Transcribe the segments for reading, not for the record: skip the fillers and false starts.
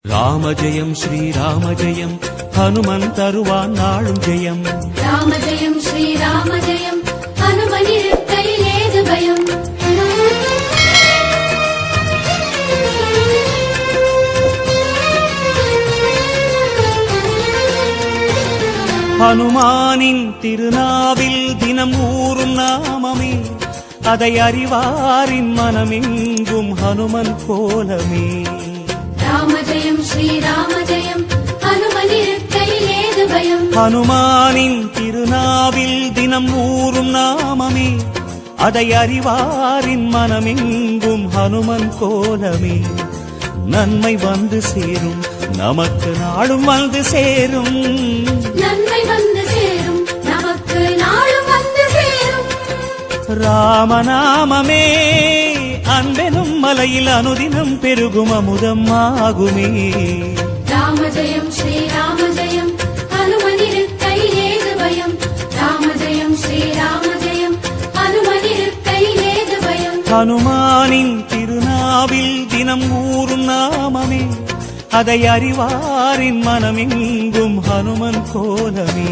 ராம ஜெயம் ஸ்ரீராம ஜெயம் ஹனுமன் தருவான் நாளும் ஜெயம். ராம ஜெயம் ஸ்ரீராம ஜெயம் ஹனுமன் இருக்கையில் ஏது பயம். ஹனுமானின் திருநாவில் தினம் ஊறும் நாமமே, அதை அறிவாரின் மனமெங்கும் ஹனுமன் கோலமே. ராம ஜெயம் ஸ்ரீராம ஜெயம் ஹனுமன் இருக்கையில் ஏது பயம். ஹனுமானின் திருநாவில் தினம் ஊறும் நாமமே, அதை அறிவாரின் மனமெங்கும் ஹனுமன் கோலமே. நன்மை வந்து சேரும், நமக்கு நாடும் வந்து சேரும். நன்மை வந்து சேரும், நமக்கு நாளும் வந்து சேரும். ராமநாமமே அன்பெனும் மலையில் அனுதினம் பெருகும் அமுதம் ஆகுமே. ராம ஜெயம் ஸ்ரீராம ஜெயம் ஹனுமன் இருக்கையில் ஏது பயம். ராம ஜெயம் ஸ்ரீராம ஜெயம் ஹனுமன் இருக்கையில் ஏது பயம். ஹனுமானின் திருநாவில் தினம் ஊறும் நாமமே, அதை அறிவாரின் மனமெங்கும் ஹனுமன் கோலமே.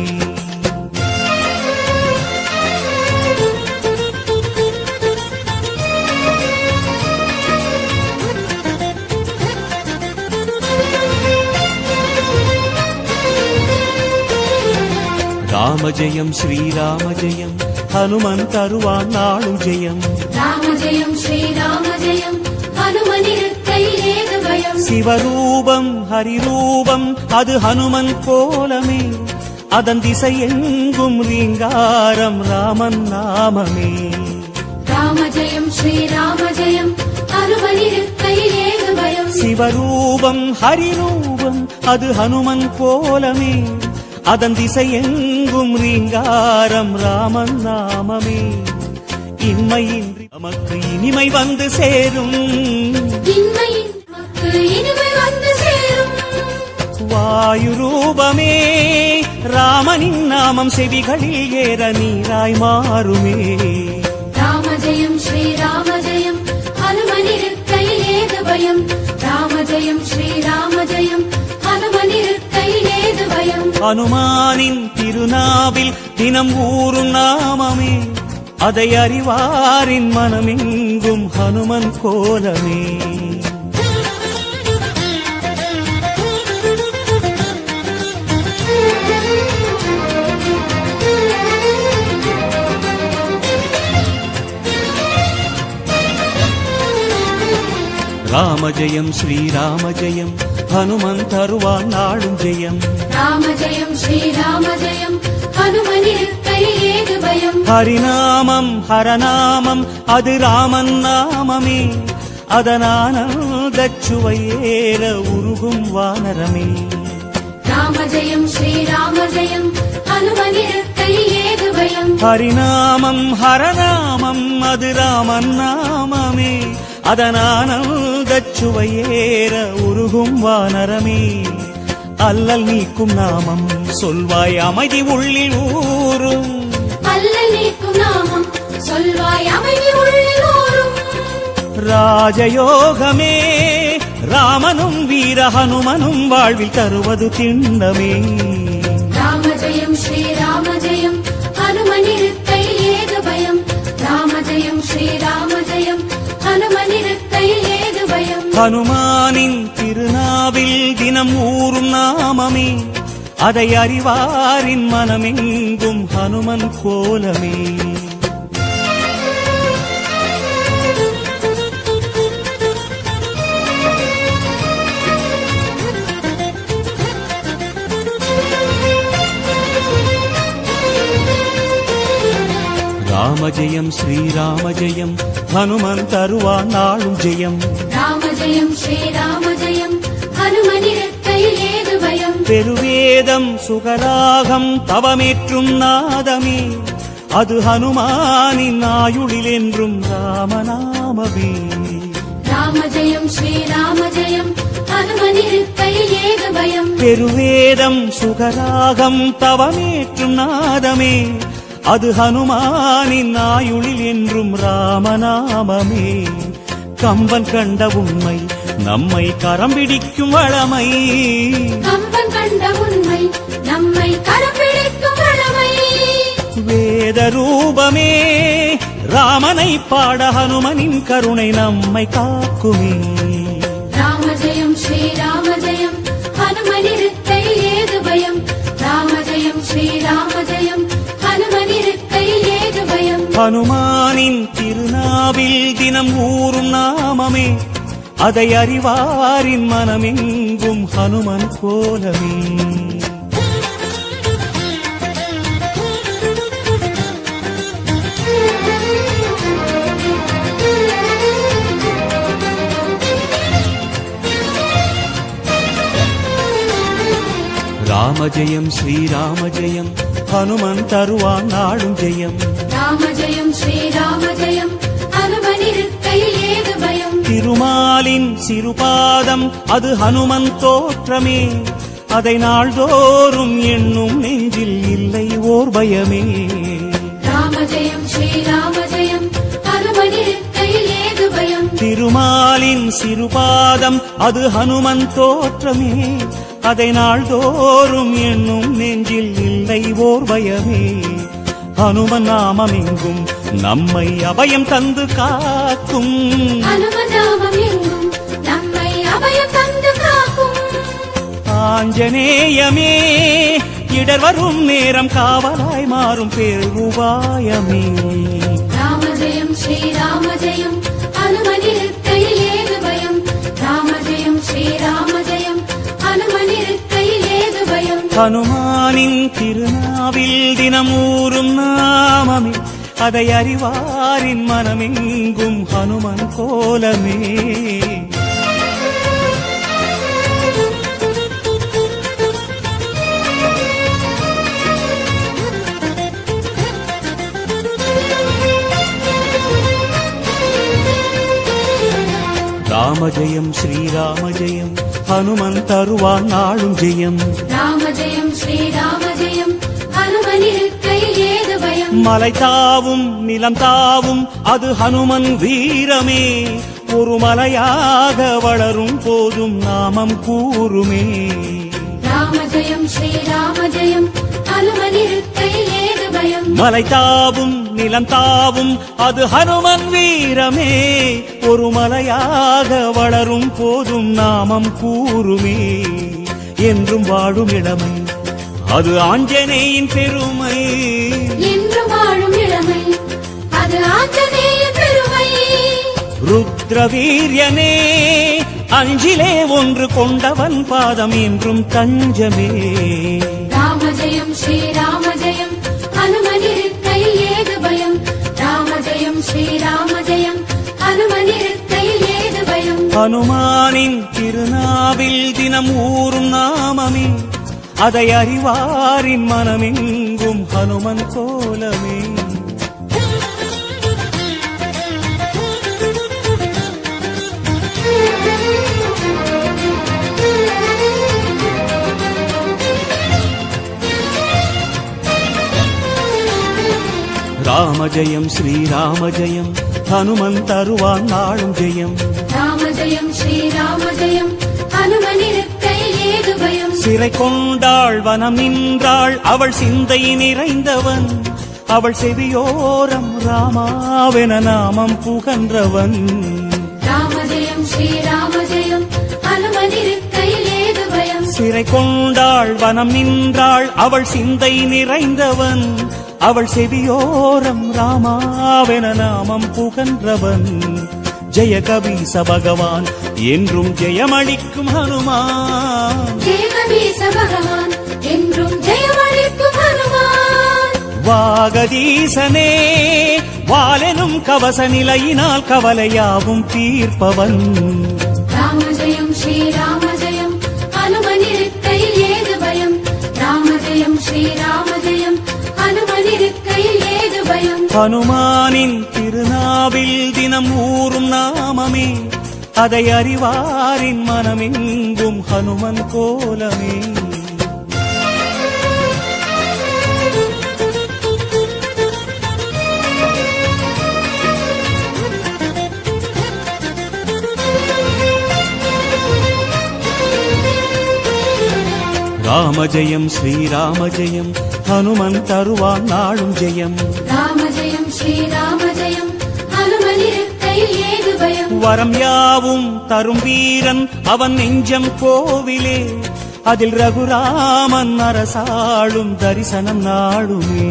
ராம ஜெயம் ஸ்ரீராம ஜெயம் ஹனுமன் தருவான் நாளும் ஜெயம். ராம ஜெயம் ஸ்ரீராம ஜெயம் ஹனுமன் இருக்கையில் ஏது பயம். சிவரூபம் ஹரிரூபம் அது ஹனுமன் கோலமே, அதன் திசை எங்கும் ரீங்காரம் ராமன் நாமமே. ராம ஜெயம் ஸ்ரீராம ஜெயம் ஹனுமன் இருக்கையில் ஏது பயம். சிவரூபம் ஹரிரூபம் அது ஹனுமன் கோலமே, அதன் திசை எங்கும் ரீங்காரம் ராமன் நாமமே. இன்மையின்றி நமக்கு இனிமை வந்து சேரும். இன்மையின் நமக்கு இனிமை வந்து சேரும். வாயு ரூபமே ராமனின் நாமம் செவிகளில் ஏற நீராய் மாறுமே. ராம ஜெயம் ஸ்ரீராம ஜெயம் ஹனுமன் இருக்கையில் ஏது பயம். ராம ஜெயம் ஸ்ரீராம ஜெயம் ஹனுமன் இருக்கையில் ஏது பயம். ஹனுமானின் திருநாவில் தினம் ஊறும் நாமமே, அதை அறிவாரின் மனமெங்கும் ஹனுமன் கோலமே. ராம ஜெயம் ஸ்ரீராம ஜெயம் ஹனுமன் தருவான் நாளும் ஜெயம். ராம ஜெயம் ஸ்ரீராம ஜெயம் ஹனுமன் இருக்கையில் ஏது பயம். ஹரிநாமம் ஹரநாமம் அது ராமன் நாமமே, அதனானந்தச் சுவையேற உருகும் வானரமே. ராம ஜெயம் ஸ்ரீராம ஜெயம் ஹனுமன் இருக்கையில் ஏது பயம். ஹரிநாமம் ஹரநாமம் அது ராமன் நாமமே, அதனானந்தச் சுவையேற உருகும் வானரமே. அல்லல் நீக்கும் நாமம் சொல்வாய் அமைதி உள்ளில் ஊரும். அல்லல் நீக்கும் நாமம் சொல்வாய் அமைதி உள்ளில் ஊரும். ராஜயோகமே ராமனும் வீர ஹனுமனும் வாழ்வில் தருவது திண்ணமே. ராம ஜெயம் ஸ்ரீராம ஜெயம் ஹனுமன் இருக்கையில் ஏது பயம். ராம ஜெயம் ஸ்ரீராம ஜெயம் ஹனுமன் இருக்கையில் ஏது பயம். ஹனுமானின் திருநாவில் தினம் ஊறும் நாமமே, அதை அறிவாரின் மனமெங்கும் ஹனுமன் கோலமே. ராம ஜெயம் ஸ்ரீராம ஜெயம் ஹனுமன் தருவான் நாளும் ஜெயம். ராம ஜெயம் ஸ்ரீராம ஜெயம் ஹனுமன் இருக்கையில் ஏது பயம். பெருவேதம் சுகராகம் தவமேற்றும் நாதமே, அது ஹனுமானின் ஆயுளில் என்றும் ராமநாமமே. ராம ஜெயம் ஸ்ரீராம ஜெயம் ஹனுமன் இருக்கையில் ஏது பயம். பெருவேதம் சுகராகம் தவமேற்றும் நாதமே, அது ஹனுமானின் ஆயுளில் என்றும் ராமநாமமே. கம்பன் கண்ட உண்மை நம்மை கரம் பிடிக்கும் வளமை. கம்பன் கண்ட உண்மை நம்மை கரம் பிடிக்கும் வளமை. வேத ரூபமே ராமனை பாட ஹனுமனின் கருணை நம்மை காக்குமே. ராம ஜெயம் ஸ்ரீராம ஜெயம் ஹனுமனிருக்கையில் ஏது பயம். ராம ஜெயம் ஸ்ரீராம ஜெயம் ஹனுமனிருக்கையில் ஏது பயம். ஹனுமானின் திருநாவில் தினம் ஊறும் நாமமே, அதை அறிவாரின் மனமெங்கும் ஹனுமன் கோலமே. ராம ஜெயம் ஸ்ரீராம ஜெயம் ஹனுமன் தருவான் நாளும் ஜெயம். ராம ஜெயம் ஸ்ரீராம ஜெயம் ஹனுமனிருக்கையில் ஏது பயம். திருமாலின் சிறுபாதம் அது ஹனுமன் தோற்றமே, அதை நாள்தோறும் எண்ணும் நெஞ்சில் இல்லை ஓர் பயமே. ராம ஜெயம் ஸ்ரீராம ஜெயம் ஹனுமனிருக்கையில் ஏது பயம். திருமாலின் சிறுபாதம் அது ஹனுமன் தோற்றமே, அதை நாள்தோறும் எண்ணும் நெஞ்சில் இல்லை ஓர் பயமே. ஹனுமன் நாமம் எங்கும் நம்மை அபயம் தந்து காக்கும். ஹனுமன் நாமம் எங்கும் நம்மை அபயம் தந்து காக்கும். ஆஞ்சநேயமே இடர் வரும் நேரம் காவலாய் மாறும் பேருபாயமே. ராம ஜெயம் ஸ்ரீராம ஜெயம் ஹனுமனிருக்கையில் ஏது பயம். ராம ஜெயம் ஸ்ரீராம ஜெயம் ஹனுமனிருக்கையில் ஏது பயம். ஹனுமானின் திருநாவில் தினமூறும் நாமமே, அதை அறிவாரின் மனமெங்கும் ஹனுமன் கோலமே. ராம ஜெயம் ஸ்ரீராம ஜெயம் ஹனுமன் தருவான் நாளும் ஜெயம். ராம ஜெயம் ஸ்ரீராம ஜெயம் ஹனுமனிருக்கையில் ஏது பயம். மலை தாவும் நிலம் தாவும் அது ஹனுமன் வீரமே, ஒரு மலையாக வளரும் போதும் நாமம் கூறுமே. ராம ஜெயம் ஸ்ரீராம ஜெயம் ஹனுமனிருக்கையில் ஏது பயம். மலை தாவும் நிலம் தாவும் அது ஹனுமன் வீரமே, ஒரு மலையாக வளரும் போதும் நாமம் கூறுமே. என்றும் வாழும் இளமை அது ஆஞ்சநேயின் பெருமை. என்றும் வாழும் இளமை அது ஆஞ்சநேயின் பெருமை. ருத்ரவீரியனே அஞ்சிலே ஒன்று கொண்டவன் பாதம் என்றும் தஞ்சமே. ராம ஜெயம் ஸ்ரீராம ஜெயம் ஹனுமனிருக்கையில் ஏது பயம். ராம ஜெயம் ஸ்ரீராம ஜெயம் ஹனுமனிருக்கையில் ஏது பயம். ஹனுமானின் திருநாவில் தினம் ஊறும் நாமமே, அதை அறிவாரின் மனமெங்கும் ஹனுமன் கோலமே. ராம ஜெயம் ஸ்ரீராம ஜெயம் ஹனுமன் தருவான் நாளும் ஜெயம். ராம ஜெயம் ஸ்ரீராம ஜெயம் ஹனுமனிருக்கையில் ஏது பயம். சிறை கொண்டாள் வனம் நின்றாள் அவள் சிந்தை நிறைந்தவன், அவள் செவியோரம் ராமாவென நாமம் புகன்றவன். ராம ஜெயம் ஸ்ரீராம ஜெயம் ஹனுமனிருக்கையில் ஏது பயம். சிறை கொண்டாள் வனம் நின்றாள் அவள் சிந்தை நிறைந்தவன், அவள் செவியோரம் ராமாவென நாமம் புகன்றவன். ஜெய கபீச பகவான் என்றும் ஜெயமளிக்கும் ஹனுமான். ஜெய கபீச பகவான் என்றும் ஜெயமளிக்கும் ஹனுமான். வாகதீசனே வாலெனும் கவச நிலையினால் கவலையாவும் தீர்ப்பவன். ராம ஜெயம் ஸ்ரீராம ஜெயம் ஹனுமனிருக்கையில் ஏது பயம். ராம ஜெயம் ஸ்ரீராம ஜெயம் ஹனுமனிருக்கையில் ஏது பயம். ஹனுமானின் திருநாவில் தினம் ஊறும் நாமமே, அதை அறிவாரின் மனமெங்கும் ஹனுமன் கோலமே. ராம ஜெயம் ஸ்ரீராம ஜெயம் ஹனுமன் தருவான் நாளும் ஜெயம் ராம ஜெயம் ஸ்ரீராம ஜெயம் ஹனுமன் இருக்கையில் ஏது பயம் வரம் யாவும் தரும் வீரன் அவன் நெஞ்சம் கோவிலே அதில் ரகுராமன் அரசாளும் தரிசனம் நாடுமே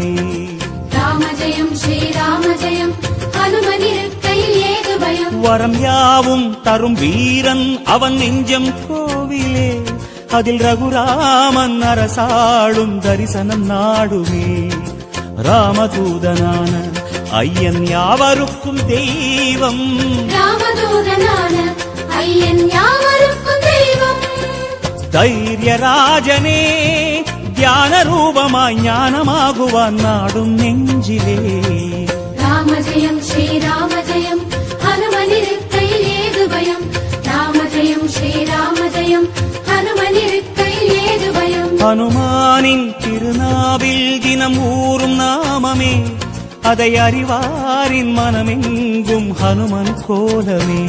ராம ஜெயம் ஸ்ரீராம ஜெயம் ஹனுமன் இருக்கையில் ஏது பயம் வரம் யாவும் தரும் வீரன் அவன் நெஞ்சம் கோவிலே அதில் ரகுராமன் அரசாளும் தரிசனம் நாடுமே ராமதூதனான ஐயன் யாவருக்கும் தெய்வம் ராமதூதனான ஐயன் யாவருக்கும் தெய்வம் தைரியராஜனே தியான ரூபமாய் ஞானமாகுவான் நாடும் நெஞ்சிலே ராம ஜெயம் ஸ்ரீராம ஜெயம் ஹனுமன் இருக்கையில் ஏது பயம் ராம ஜெயம் ஸ்ரீராம ஜெயம் ஹனுமன் இருக்கையில் ஏது பயம் ஹனுமானின் திருநாவில் தினம் ஊறும் நாமமே அதை அறிவாரின் மனமெங்கும் ஹனுமன் கோலமே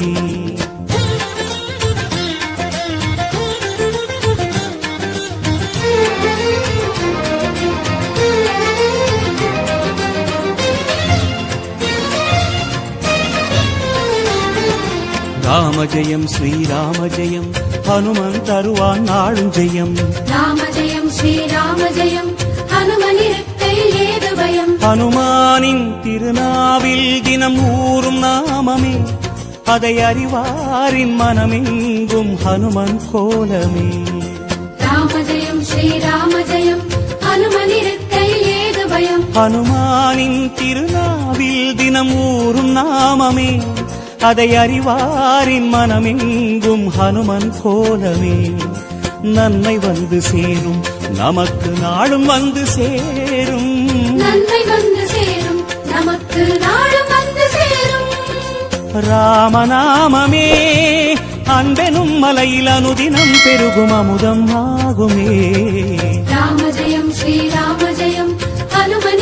ராம ஜெயம் ஸ்ரீராம ஜெயம் ஹனுமன் தருவான் நாளும் ஜெயம் ராம ஜெயம் ஸ்ரீராம ஜெயம் ஹனுமன் இருக்கையில் ஏது பயம் ஹனுமானின் திருநாவில் தினம் ஊறும் நாமமே அதை அறிவாரின் மனமெங்கும் ஹனுமன் கோலமே ராம ஜெயம் ஸ்ரீராம ஜெயம் ஹனுமன் இருக்கையில் ஏது பயம் ஹனுமானின் திருநாவில் தினம் ஊறும் நாமமே அதை அறிவாரின் மனமெங்கும் ஹனுமன் கோலமே நன்மை வந்து சேரும் நமக்கு நாளும் வந்து சேரும் நன்மை வந்து சேரும் நமக்கு நாளும் வந்து சேரும் ராமநாமமே அன்பெனும் மலையில் அனுதினம் பெருகும் அமுதம் ஆகுமே ராம ஜெயம் ஸ்ரீராம ஜெயம் ஹனுமன்